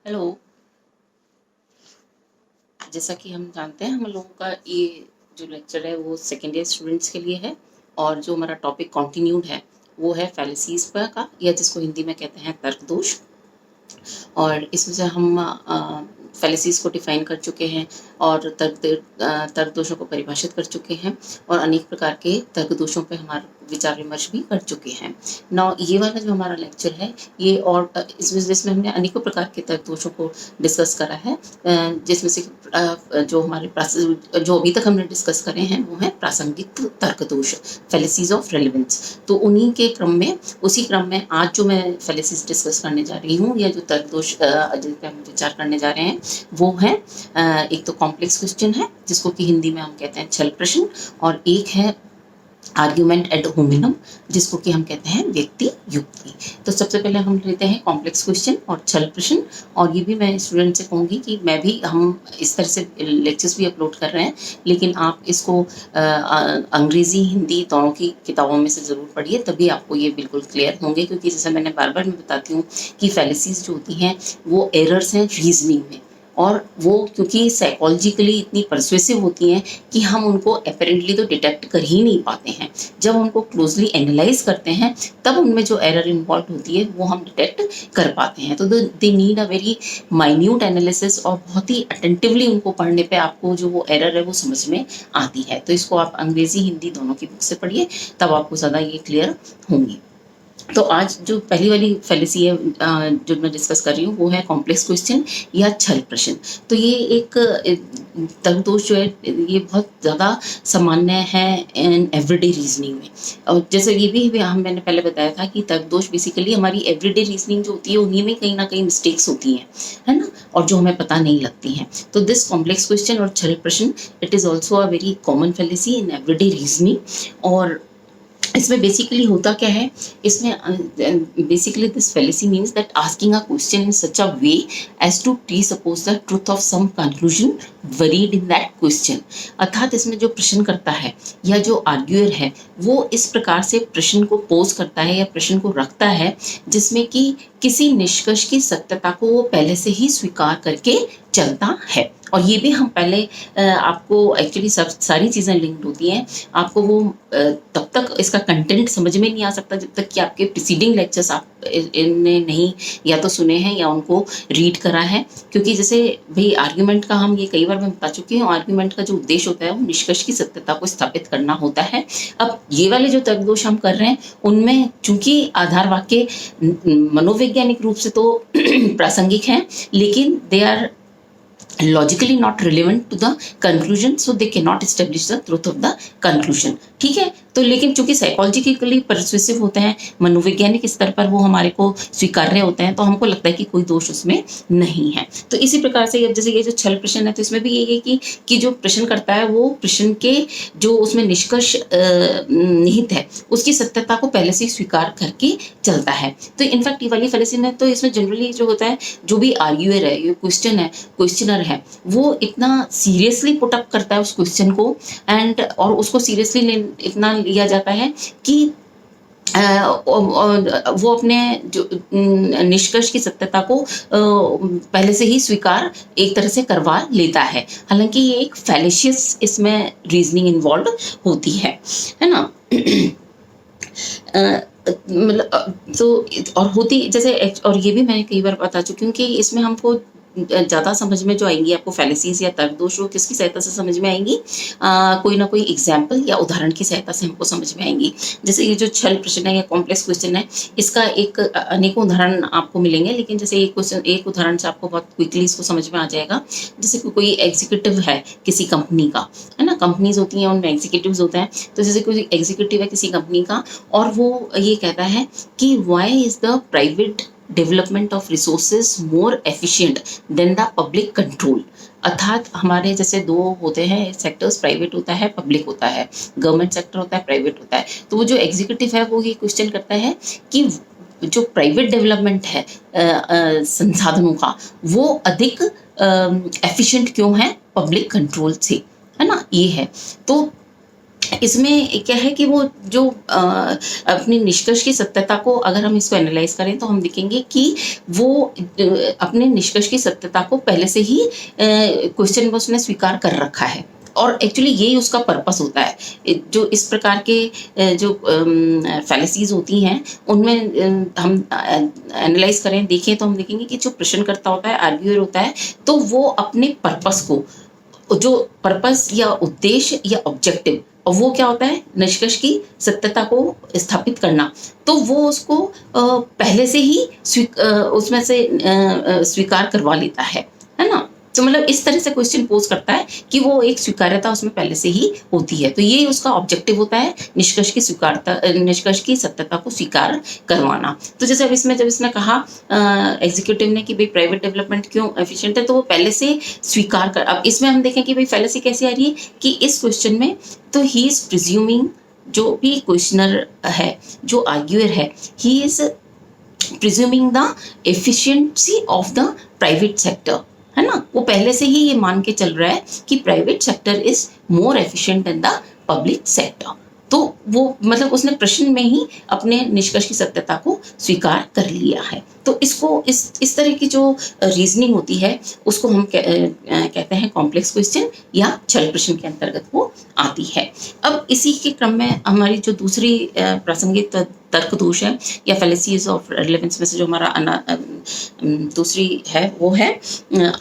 Hello. जैसा कि हम जानते हैं हम लोगों का ये जो लेक्चर है वो सेकेंड ईयर स्टूडेंट्स के लिए है और जो हमारा टॉपिक कंटिन्यूड है वो है फैलेसीज का या जिसको हिंदी में कहते हैं तर्क दोष। और इसमें से हम फैलेसीज को डिफाइन कर चुके हैं और तर्क दोषों को परिभाषित कर चुके हैं और अनेक प्रकार के तर्क दोषों पर हमारा विचार विमर्श भी कर चुके हैं। नाउ ये वाला जो हमारा लेक्चर है ये और इसमें हमने अनेकों प्रकार के तर्क दोषों को डिस्कस करा है, जिसमें से जो हमारे जो अभी तक हमने डिस्कस करे हैं वो है प्रासंगिक तर्क दोष, फैलेसीज ऑफ रेलिवेंस। तो उन्हीं के क्रम में उसी क्रम में आज जो मैं फैलेसीज डिस्कस करने जा रही हूँ या जो तर्क दोष जिन पर हम विचार करने जा रहे हैं वो है एक तो कॉम्प्लेक्स क्वेश्चन है जिसको कि हिंदी में हम कहते हैं छल प्रश्न, और एक है आर्ग्यूमेंट एड होमिनम जिसको कि हम कहते हैं व्यक्ति युक्ति। तो सबसे पहले हम लेते हैं कॉम्प्लेक्स क्वेश्चन और छल प्रश्न। और ये भी मैं स्टूडेंट से कहूँगी कि हम इस तरह से लेक्चर्स भी अपलोड कर रहे हैं, लेकिन आप इसको अंग्रेज़ी हिंदी दोनों की किताबों में से ज़रूर पढ़िए, तभी आपको ये बिल्कुल क्लियर होंगे। क्योंकि जैसे मैंने बार बार मैं बताती हूँ कि फैलेसीज जो होती हैं वो एरर्स हैं रीजनिंग में, और वो क्योंकि साइकोलॉजिकली इतनी परसुएसिव होती हैं कि हम उनको अपेरेंटली तो डिटेक्ट कर ही नहीं पाते हैं। जब उनको क्लोजली एनालाइज करते हैं तब उनमें जो एरर इन्वॉल्व होती है वो हम डिटेक्ट कर पाते हैं। तो they need a very minute analysis, और बहुत ही अटेंटिवली उनको पढ़ने पे आपको जो वो एरर है वो समझ में आती है। तो इसको आप अंग्रेजी हिंदी दोनों की बुक से पढ़िए, तब आपको ज़्यादा ये क्लियर होंगी। तो आज जो पहली वाली फैलेसी है जो मैं डिस्कस कर रही हूँ वो है कॉम्प्लेक्स क्वेश्चन या छल प्रश्न। तो ये एक तर्क दोष जो है ये बहुत ज़्यादा सामान्य है इन एवरीडे रीजनिंग में। और जैसे ये भी मैंने पहले बताया था कि तर्क दोष बेसिकली हमारी एवरीडे रीजनिंग जो होती है उन्हीं में कहीं ना कहीं मिस्टेक्स होती हैं, है ना, और जो हमें पता नहीं लगती हैं। तो दिस कॉम्प्लेक्स क्वेश्चन और छल प्रश्न it is also a very common fallacy in everyday reasoning. और इसमें बेसिकली होता क्या है, इसमें basically this fallacy means that asking a question in such a way as to presuppose the truth of some conclusion buried in that question. अर्थात इसमें जो प्रश्न करता है या जो आर्ग्यूअर है वो इस प्रकार से प्रश्न को पोज करता है या प्रश्न को रखता है जिसमें कि किसी निष्कर्ष की सत्यता को वो पहले से ही स्वीकार करके चलता है। और ये भी हम पहले आपको एक्चुअली सब सारी चीज़ें लिंक्ड होती हैं। आपको वो तब तक इसका कंटेंट समझ में नहीं आ सकता जब तक कि आपके प्रीसीडिंग लेक्चर्स आप इनने नहीं या तो सुने हैं या उनको रीड करा है। क्योंकि जैसे भाई आर्ग्यूमेंट का हम ये कई बार मैं बता चुकी हूँ, आर्ग्यूमेंट का जो उद्देश्य होता है वो निष्कर्ष की सत्यता को स्थापित करना होता है। अब ये वाले जो तर्क दोष हम कर रहे हैं उनमें चूंकि आधार वाक्य मनोवैज्ञानिक रूप से तो प्रासंगिक हैं, लेकिन they are logically not relevant to the conclusion, so they cannot establish the truth of the conclusion। ठीक है, तो लेकिन चूंकि साइकोलॉजिकली परसुएसिव होते हैं, मनोवैज्ञानिक स्तर पर वो हमारे को स्वीकार्य होते हैं, तो हमको लगता है कि कोई दोष उसमें नहीं है। तो इसी प्रकार से अब जैसे ये जो छल प्रश्न है तो इसमें भी यही है कि जो प्रश्न करता है वो प्रश्न के जो उसमें निष्कर्ष निहित है उसकी सत्यता को पहले से स्वीकार करके चलता है। तो इनफैक्ट ये वाली फैलेसी में तो इसमें जनरली जो होता है जो भी आर्ग्यूअर है, ये क्वेश्चनर है, वो इतना सीरियसली पुट अप करता है उस क्वेश्चन को, एंड और उसको सीरियसली इतना लिया जाता है कि वो अपने जो निष्कर्ष की सत्यता को पहले से ही स्वीकार एक तरह से करवा लेता है। हालांकि ये एक फैलेशियस इसमें रीजनिंग इन्वॉल्व होती है ना। मतलब तो और होती जैसे, और ये भी मैं कई बार बता चुकी हूँ कि इसमें हमको ज़्यादा समझ में जो आएंगी आपको फैलेसीज या तर्क दोष वो किसकी सहायता से समझ में आएंगी, कोई ना कोई एग्जाम्पल या उदाहरण की सहायता से हमको समझ में आएंगी। जैसे ये जो छल प्रश्न है या कॉम्प्लेक्स क्वेश्चन है इसका एक अनेकों उदाहरण आपको मिलेंगे, लेकिन जैसे एक उदाहरण से आपको बहुत क्विकली इसको समझ में आ जाएगा। जैसे कोई एग्जीक्यूटिव है किसी कंपनी का, है ना, कंपनीज होती हैं उनमें एग्जीक्यूटिव्स होते हैं। तो जैसे कोई एग्जीक्यूटिव है किसी कंपनी का और वो ये कहता है कि why is the private development of resources more efficient than the public control. अर्थात हमारे जैसे दो होते हैं सेक्टर्स, प्राइवेट होता है, पब्लिक होता है, गवर्नमेंट सेक्टर होता है, प्राइवेट होता है। तो वो जो एग्जीक्यूटिव है वो ये क्वेश्चन करता है कि जो प्राइवेट डेवलपमेंट है संसाधनों का वो अधिक एफिशिएंट क्यों है पब्लिक कंट्रोल से, है ना, ये है। तो इसमें क्या है कि वो जो अपनी निष्कर्ष की सत्यता को अगर हम इसको एनालाइज करें तो हम देखेंगे कि वो अपने निष्कर्ष की सत्यता को पहले से ही क्वेश्चन में उसने स्वीकार कर रखा है, और एक्चुअली यही उसका पर्पस होता है। जो इस प्रकार के जो फैलेसीज होती हैं उनमें हम एनालाइज करें, देखें तो हम देखेंगे कि जो प्रश्नकर्ता होता है, आर्ग्यूअर होता है, तो वो अपने पर्पस को, जो पर्पस या उद्देश्य या ऑब्जेक्टिव, और वो क्या होता है, निष्कर्ष की सत्यता को स्थापित करना, तो वो उसको पहले से ही उसमें से स्वीकार करवा लेता है ना। तो मतलब इस तरह से क्वेश्चन पोज करता है कि वो एक स्वीकार्यता उसमें पहले से ही होती है, तो ये उसका ऑब्जेक्टिव होता है, निष्कर्ष की स्वीकारता, निष्कर्ष की सत्यता को स्वीकार करवाना। तो जैसे अब इसमें जब इसने कहा एग्जीक्यूटिव ने कि भाई प्राइवेट डेवलपमेंट क्यों एफिशिएंट है, तो वो पहले से स्वीकार कर, अब इसमें हम देखें कि भाई फैलेसी कैसे आ रही है कि इस क्वेश्चन में तो ही इज प्रिज्यूमिंग, जो भी क्वेश्चनर है, जो आर्ग्यूअर है, he is presuming the efficiency of the private sector, है ना। वो पहले से ही ये मान के चल रहा है कि private sector is more efficient than the public sector. तो वो मतलब उसने प्रश्न में ही अपने निष्कर्ष की सत्यता को स्वीकार कर लिया है। तो इसको इस तरह की जो रीजनिंग होती है उसको हम कहते हैं कॉम्प्लेक्स क्वेश्चन या छल प्रश्न के अंतर्गत वो आती है। अब इसी के क्रम में हमारी जो दूसरी प्रासंगिक तर्क दोष है या फैलेसीज ऑफ रेलेवेंस में से जो हमारा दूसरी है वो है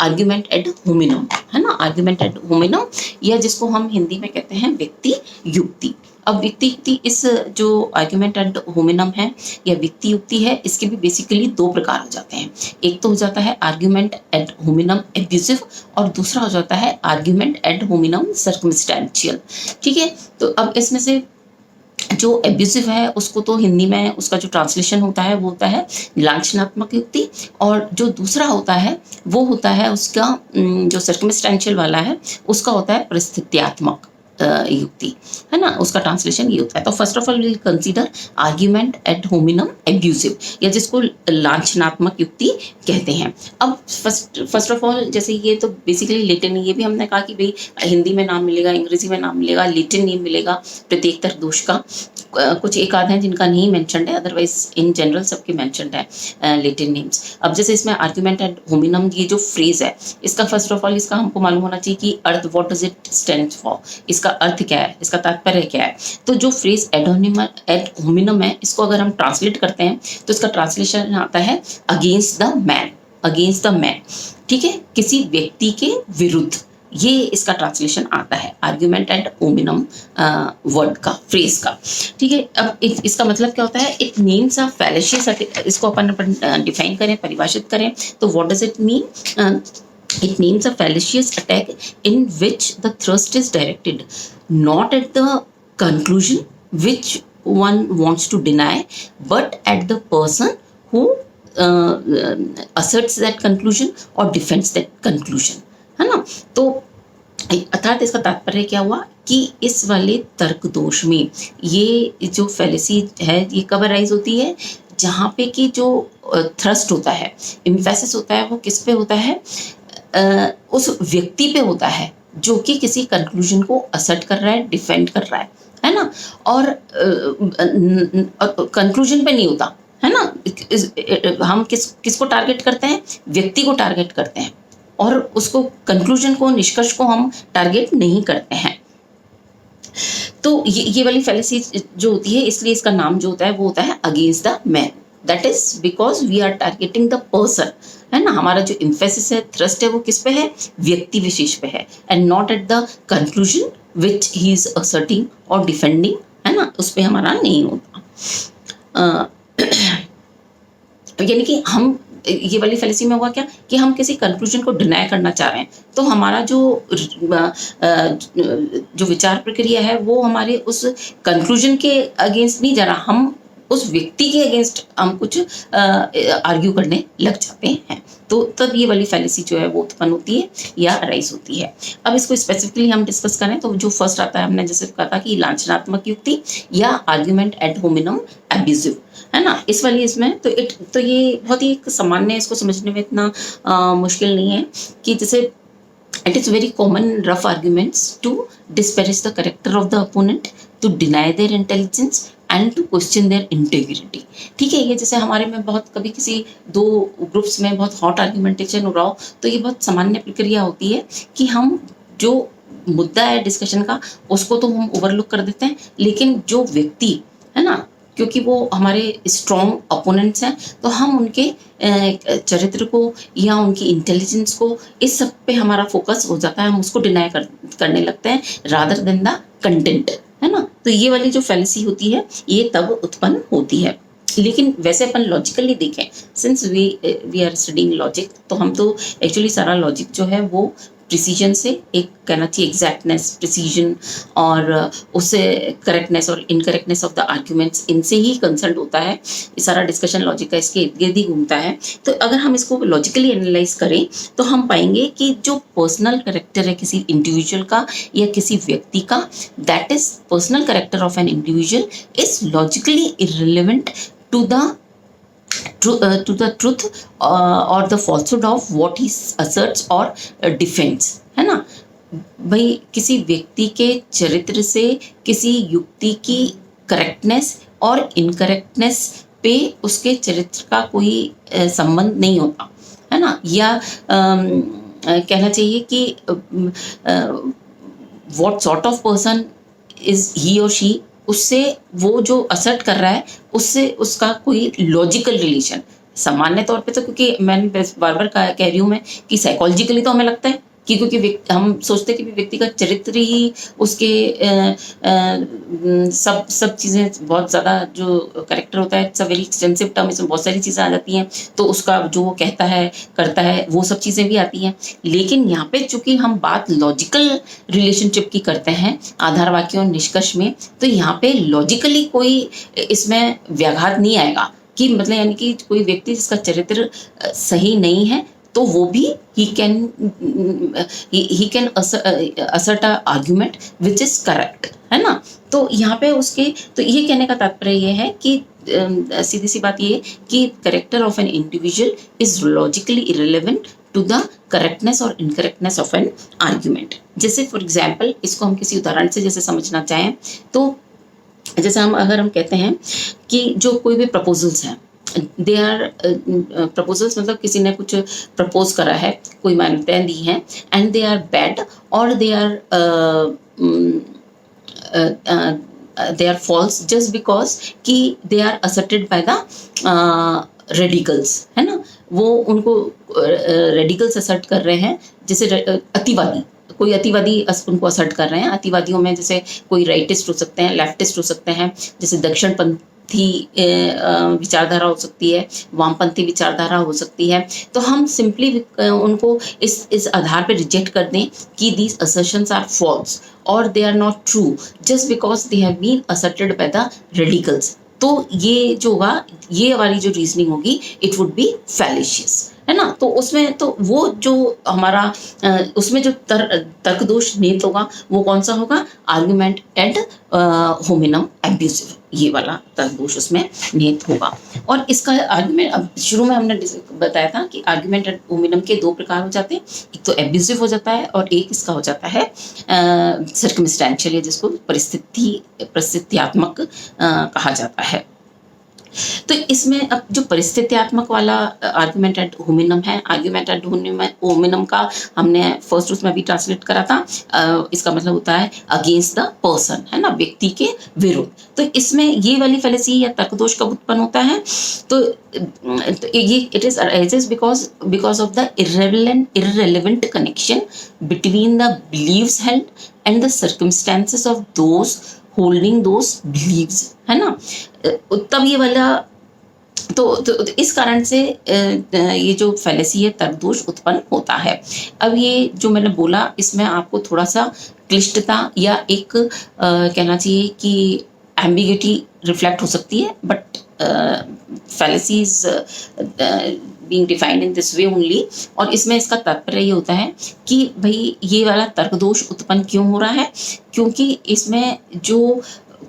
आर्ग्यूमेंट एड होमिनम, है ना। आर्ग्यूमेंट एड होमिनम, या जिसको हम हिंदी में कहते हैं व्यक्ति युक्ति। अब व्यक्ति युक्ति, इस जो आर्ग्यूमेंट एड होमिनम है या व्यक्ति युक्ति है, इसके भी बेसिकली दो प्रकार हो जाते हैं। एक तो हो जाता है आर्ग्यूमेंट एड होमिनम एब्यूसिव, और दूसरा हो जाता है आर्ग्यूमेंट एड होमिनम सर्कमस्टेंशियल। ठीक है, तो अब इसमें से जो एब्यूसिव है उसको तो हिंदी में उसका जो ट्रांसलेशन होता है वो होता है लांछनात्मक युक्ति, और जो दूसरा होता है वो होता है उसका जो सर्कमस्टेंशियल वाला है उसका होता है परिस्थित्यात्मक युक्ति, है ना। उसका ट्रांसलेशन ये होता है। तो first of all will consider argument add hominem abusive, या जिसको लांछनात्मक युक्ति कहते हैं। अब फर्स्ट ऑफ ऑल जैसे ये तो बेसिकली लेटिन, ये भी हमने कहा कि भाई हिंदी में नाम मिलेगा, अंग्रेजी में नाम मिलेगा, लेटिन नेम मिलेगा प्रत्येक तर्क दोष का। कुछ एक आध हैं जिनका नहीं मेंशन्ड है, अदरवाइज इन जनरल सबके मेंशन्ड है लेटिन नेम्स। अब जैसे इसमें आर्ग्यूमेंट एड होमिनम, ये जो फ्रेज है इसका फर्स्ट ऑफ ऑल इसका हमको मालूम होना चाहिए कि अर्थ, what does it stand for, इसका अर्थ क्या है, इसका तात्पर्य क्या है। तो जो फ्रेज एड होमिनम है इसको अगर हम ट्रांसलेट करते हैं तो इसका ट्रांसलेशन आता है against the man, against the man. ठीक है, किसी व्यक्ति के विरुद्ध, ये इसका ट्रांसलेशन आता है आर्ग्यूमेंट एड होमिनम वर्ड का, फ्रेज का। ठीक है, अब इसका मतलब क्या होता है, इट मीन्स अ फैलेशियस, इसको अपन डिफाइन करें, परिभाषित करें तो what does it mean. It means a fallacious attack in which the thrust is directed not at the conclusion which one wants to deny, but at the person who asserts that conclusion or defends that conclusion, है ना। तो अर्थात इसका तात्पर्य क्या हुआ कि इस वाले तर्क दोष में ये जो फैलेसी है ये कब अराइज होती है, जहाँ पे कि जो थ्रस्ट होता है, इम्फेसिस होता है, वो किस पे होता है, उस व्यक्ति पे होता है जो कि किसी कंक्लूजन को असर्ट कर रहा है, डिफेंड कर रहा है ना। और कंक्लूजन पे नहीं होता, है ना। हम किसको टारगेट करते हैं, व्यक्ति को टारगेट करते हैं, और उसको कंक्लूजन को, निष्कर्ष को हम टारगेट नहीं करते हैं। तो ये वाली फैलेसी जो होती है, इसलिए इसका नाम जो होता है वो होता है against the man, that is because we are targeting the person, है ना। हमारा जो इम्फेसिस है, थ्रस्ट है, वो किस पे है, व्यक्ति विशेष पे है, and not at the conclusion which he is asserting और डिफेंडिंग, है ना, उस पे हमारा नहीं होता। यानी कि हम ये वाली फैलेसी में हुआ क्या कि हम किसी कंक्लूजन को डिनाई करना चाह रहे हैं, तो हमारा जो विचार प्रक्रिया है वो हमारे उस कंक्लूजन के अगेंस्ट नहीं जा रहा, हम उस व्यक्ति के अगेंस्ट हम कुछ आर्ग्यू करने लग जाते हैं। तो तब ये वाली फैलेसी जो है वो उत्पन्न होती है या अराइज होती है। अब इसको स्पेसिफिकली हम डिस्कस करें तो जो फर्स्ट आता है, हमने जैसे कहा था कि लांछनात्मक युक्ति या आर्ग्यूमेंट एड होमिनम एब्यूसिव, है ना। इस वाली इसमें तो ये बहुत ही एक सामान्य, इसको समझने में इतना मुश्किल नहीं है कि जैसे It is very common in rough arguments to disparage the character of the opponent, to deny their intelligence and to question their integrity. ठीक है, ये जैसे हमारे में बहुत कभी किसी दो ग्रुप्स में बहुत हॉट आर्ग्यूमेंटेशन हो रहा हो तो ये बहुत सामान्य प्रक्रिया होती है कि हम जो मुद्दा है डिस्कशन का उसको तो हम ओवरलुक कर देते हैं, लेकिन जो व्यक्ति है ना, क्योंकि वो हमारे स्ट्रॉन्ग अपोनेंट्स हैं तो हम उनके चरित्र को या उनकी इंटेलिजेंस को इस सब पे हमारा फोकस हो जाता है, हम उसको डिनाई करने लगते हैं रादर देन द कंटेंट, है ना। तो ये वाली जो फैलेसी होती है ये तब उत्पन्न होती है। लेकिन वैसे अपन लॉजिकली देखें, since we are studying logic, तो हम तो एक्चुअली सारा लॉजिक जो है वो प्रिसीजन से, एक कहना चाहिए एग्जैक्टनेस, प्रिसीजन और उससे करेक्टनेस और इनकरेक्टनेस ऑफ द आर्ग्यूमेंट्स, इनसे ही कंसर्न होता है। ये सारा डिस्कशन लॉजिक का इसके इर्द गिर्द ही घूमता है। तो अगर हम इसको लॉजिकली एनालाइज करें तो हम पाएंगे कि जो पर्सनल करेक्टर है किसी इंडिविजुअल का या किसी व्यक्ति का, that is personal character of an individual is logically irrelevant to the truth or the falsehood of what he asserts or defends, है ना। भाई किसी व्यक्ति के चरित्र से किसी युक्ति की करेक्टनेस और इनकरेक्टनेस पे उसके चरित्र का कोई संबंध नहीं होता, है ना। या कहना चाहिए कि what sort of person is he or she, उससे वो जो असर्ट कर रहा है उससे उसका कोई लॉजिकल रिलेशन, सामान्य तौर पे तो, क्योंकि मैंने बार बार कह रही हूँ मैं कि साइकोलॉजिकली तो हमें लगता है कि क्योंकि हम सोचते हैं कि व्यक्ति का चरित्र ही उसके सब चीज़ें, बहुत ज़्यादा जो करेक्टर होता है, it's a very extensive term, इसमें बहुत सारी चीज़ें आ जाती हैं, तो उसका जो वो कहता है करता है वो सब चीज़ें भी आती हैं। लेकिन यहाँ पे चूंकि हम बात लॉजिकल रिलेशनशिप की करते हैं आधार वाक्यों और निष्कर्ष में, तो यहाँ पे लॉजिकली कोई इसमें व्याघात नहीं आएगा कि मतलब यानी कि कोई व्यक्ति जिसका चरित्र सही नहीं है तो वो भी he can assert a argument which is correct, है ना। तो यहाँ पे उसके, तो ये कहने का तात्पर्य ये है कि सीधी सी बात ये कि character of an individual is logically irrelevant to the correctness और इनकरेक्टनेस ऑफ एन आर्ग्यूमेंट। जैसे फॉर एग्जाम्पल इसको हम किसी उदाहरण से जैसे समझना चाहें तो जैसे अगर हम कहते हैं कि जो कोई भी प्रपोजल्स हैं, दे आर प्रपोजल्स, मतलब किसी ने कुछ प्रपोज करा है, कोई मान्यताएं दी हैं, एंड दे आर बैड और they are false just because कि they are asserted by the radicals, है ना। वो उनको रेडिकल्स असर्ट कर रहे हैं, जैसे अतिवादी, कोई अतिवादी उनको असर्ट कर रहे हैं। अतिवादियों में जैसे कोई राइटिस्ट हो सकते हैं, लेफ्टिस्ट हो सकते हैं, जैसे दक्षिणपंथी विचारधारा हो सकती है, वामपंथी विचारधारा हो सकती है। तो हम सिंपली उनको इस आधार पर रिजेक्ट कर दें कि दीज असर्शंस आर फॉल्स और they are not true just because they have been asserted by the radicals. तो ये जो होगा, ये वाली जो रीजनिंग होगी, इट वुड बी फैलिशियस, है ना। तो उसमें तो वो जो हमारा उसमें जो तर्क दोष निहित होगा वो कौन सा होगा, आर्ग्यूमेंट एड होमिनम एब्यूसिव, ये वाला तर्क दोष उसमें निहित होगा। और इसका आर्ग्यूमेंट, अब शुरू में हमने बताया था कि आर्ग्यूमेंट एड होमिनम के दो प्रकार हो जाते हैं, एक तो एब्यूसिव हो जाता है और एक इसका हो जाता है सर्कमस्टेंशियल, जिसको परिस्थित्यात्मक कहा जाता है। तो इसमें अब जो परिस्थित्यात्मक वाला आर्ग्यूमेंट एड होमिनम है, आर्ग्यूमेंट एड होमिनम का हमने फर्स्ट उसमें भी ट्रांसलेट करा था, इसका मतलब होता है अगेंस्ट द पर्सन, है ना, व्यक्ति के विरुद्ध। तो इसमें ये वाली फैलेसी या तर्कदोष कब उत्पन्न होता है, तो ये it is arises because of the irrelevant connection between the beliefs held and the circumstances of those holding those beliefs, है ना। तब ये वाला तो इस कारण से ये जो फैलेसी है तर्कदोष उत्पन्न होता है। अब ये जो मैंने बोला इसमें आपको थोड़ा सा क्लिष्टता या एक कहना चाहिए कि एम्बिग्यूटी रिफ्लेक्ट हो सकती है, but fallacy is being defined in this way only। और इसमें इसका तात्पर्य ये होता है कि भाई ये वाला तर्कदोष उत्पन्न क्यों हो रहा है, क्योंकि इसमें जो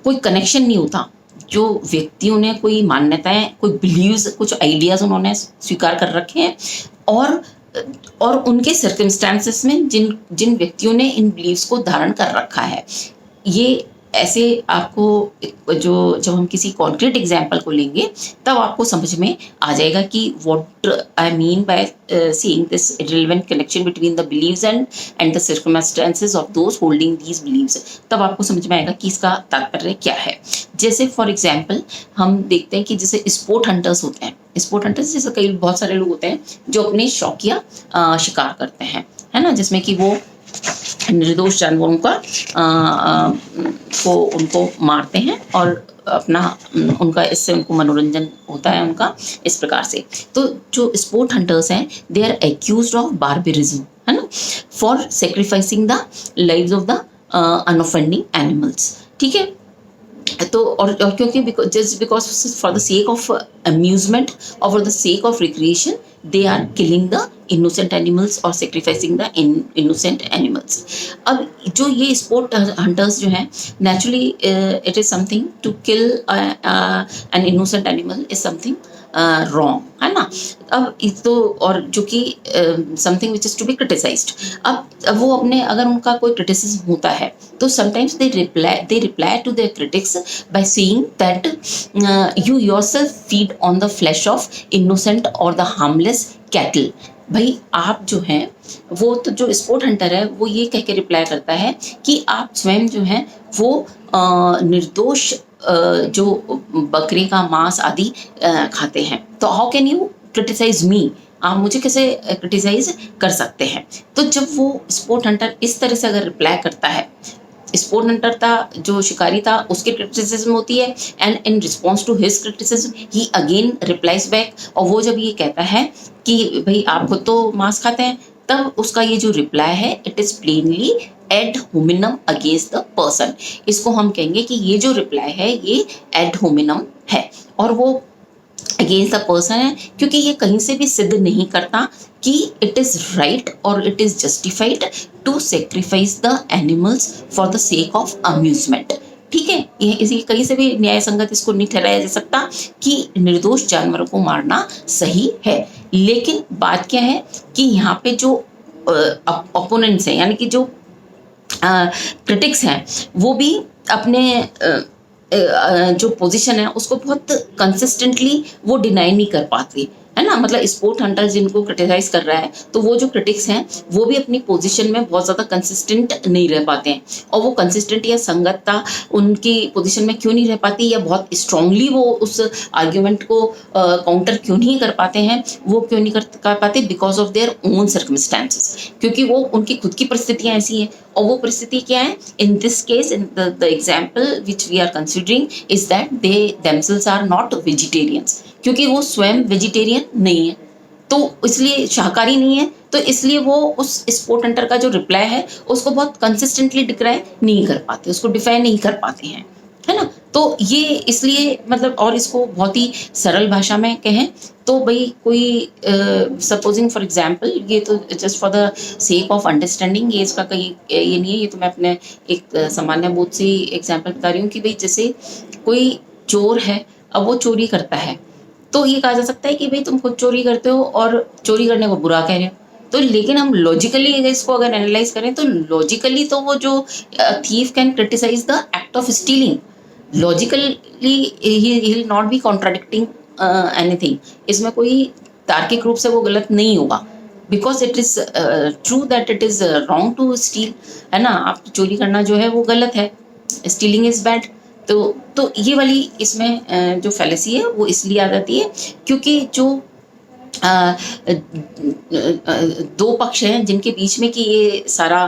कोई कनेक्शन नहीं होता, जो व्यक्तियों ने कोई मान्यताएं, कोई बिलीव्स, कुछ आइडियाज उन्होंने स्वीकार कर रखे हैं और और उनके सर्कमस्टांसेस में जिन जिन व्यक्तियों ने इन बिलीव्स को धारण कर रखा है, ये ऐसे आपको जो जब हम किसी कॉन्क्रीट एग्जाम्पल को लेंगे तब आपको समझ में आ जाएगा कि what I mean by seeing this relevant connection between the beliefs and the circumstances of those holding these beliefs. तब आपको समझ में आएगा कि इसका तात्पर्य क्या है। जैसे फॉर एग्जाम्पल हम देखते हैं कि जैसे स्पोर्ट हंटर्स होते हैं, स्पोर्ट हंटर्स जैसे कई बहुत सारे लोग होते हैं जो अपने शौकिया शिकार करते हैं, है ना, जिसमें कि वो निर्दोष जानवरों का को उनको मारते हैं और अपना उनका इससे उनको मनोरंजन होता है उनका इस प्रकार से। तो जो स्पोर्ट हंटर्स हैं they are accused of barbarism, है ना, for sacrificing the lives of the unoffending animals. ठीक है, तो और क्योंकि just because for the sake of amusement और for the sake of recreation they are killing the innocent animals और sacrificing the innocent animals. अब जो ये स्पोर्ट हंटर्स जो हैं naturally it is something to kill an innocent animal is something wrong, है ना। अब तो और जो कि something which is to be criticized. अब वो अपने अगर उनका कोई क्रिटिसिज्म होता है तो sometimes they reply to their critics by saying that you yourself feed on the flesh of innocent और द हार्मलेस कैटल। भाई आप जो हैं वो तो जो स्पोर्ट हंटर है वो ये कह के रिप्लाई करता है कि आप स्वयं जो हैं वो निर्दोष जो बकरे का मांस आदि खाते हैं, तो हाउ कैन यू क्रिटिसाइज मी, आप मुझे कैसे क्रिटिसाइज कर सकते हैं। तो जब वो स्पोर्ट हंटर इस तरह से अगर रिप्लाई करता है, स्पोर्ट हंटर था जो शिकारी था उसकी क्रिटिसिज्म होती है and in response to his criticism he again replies back, और वो जब ये कहता है कि भाई आप खुद तो मांस खाते हैं, तब उसका ये जो रिप्लाई है it is plainly add hominem against the person. इसको हम कहेंगे कि ये जो रिप्लाई है ये एड होमिनम है और वो अगेंस्ट द पर्सन है, क्योंकि ये कहीं से भी सिद्ध नहीं करता कि इट इज राइट और it is justified to sacrifice the animals for the sake of amusement. ठीक है, ये इसी कहीं से भी न्याय संगत इसको नहीं ठहराया जा सकता कि निर्दोष जानवरों को मारना सही है। लेकिन बात क्या है कि यहाँ पे जो ओपोनेंट्स हैं यानी कि जो क्रिटिक्स हैं वो भी अपने जो पोजीशन है उसको बहुत कंसिस्टेंटली वो डिनाई नहीं कर पाते, है ना। मतलब स्पोर्ट हंटर जिनको क्रिटिसाइज कर रहा है तो वो जो क्रिटिक्स हैं वो भी अपनी पोजीशन में बहुत ज़्यादा कंसिस्टेंट नहीं रह पाते हैं, और वो कंसिस्टेंट या संगतता उनकी पोजीशन में क्यों नहीं रह पाती या बहुत स्ट्रांगली वो उस आर्ग्यूमेंट को काउंटर क्यों नहीं कर पाते हैं, वो क्यों नहीं कर पाते, because of their own circumstances, क्योंकि वो उनकी खुद की परिस्थितियाँ ऐसी हैं। और वो परिस्थिति क्या है, in this case in the example which we are considering is that they themselves are not vegetarians, क्योंकि वो स्वयं वेजिटेरियन नहीं है, तो इसलिए शाकाहारी नहीं है, तो इसलिए वो उस स्पोर्ट हंटर का जो रिप्लाई है उसको बहुत कंसिस्टेंटली डिक्राई नहीं कर पाते, उसको डिफाइन नहीं कर पाते हैं, है ना। तो ये इसलिए मतलब, और इसको बहुत ही सरल भाषा में कहें तो भाई कोई सपोजिंग फॉर एग्जांपल, ये तो just for the sake of understanding, ये इसका कहीं ये नहीं है, ये तो मैं अपने एक सामान्य बोध से एग्जाम्पल बता रही हूँ कि भाई जैसे कोई चोर है, अब वो चोरी करता है तो ये कहा जा सकता है कि भाई तुम खुद चोरी करते हो और चोरी करने को बुरा कह रहे हो, तो लेकिन हम लॉजिकली इसको अगर एनालाइज करें तो लॉजिकली तो वो जो thief can criticize the act of stealing, logically he will not be contradicting anything, इसमें कोई तार्किक रूप से वो गलत नहीं होगा, because it is true that it is wrong to steal, है ना। आप चोरी करना जो है वो गलत है, स्टीलिंग इज बैड। तो ये वाली इसमें जो फैलेसी है वो इसलिए आ जाती है क्योंकि जो दो पक्ष हैं जिनके बीच में कि ये सारा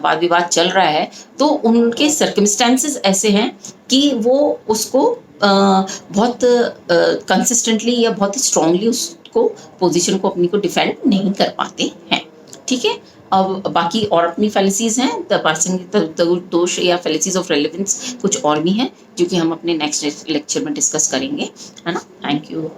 वाद विवाद चल रहा है, तो उनके सर्कमस्टेंसेस ऐसे हैं कि वो उसको बहुत कंसिस्टेंटली या बहुत स्ट्रांगली उसको पोजीशन को अपनी को डिफेंड नहीं कर पाते हैं। ठीक है, अब बाकी और अपनी फैलेसीज हैं, द पार्सिंग दोष या फैलेसीज ऑफ रेलेवेंस कुछ और भी हैं जो कि हम अपने नेक्स्ट लेक्चर में डिस्कस करेंगे, है ना। Thank you.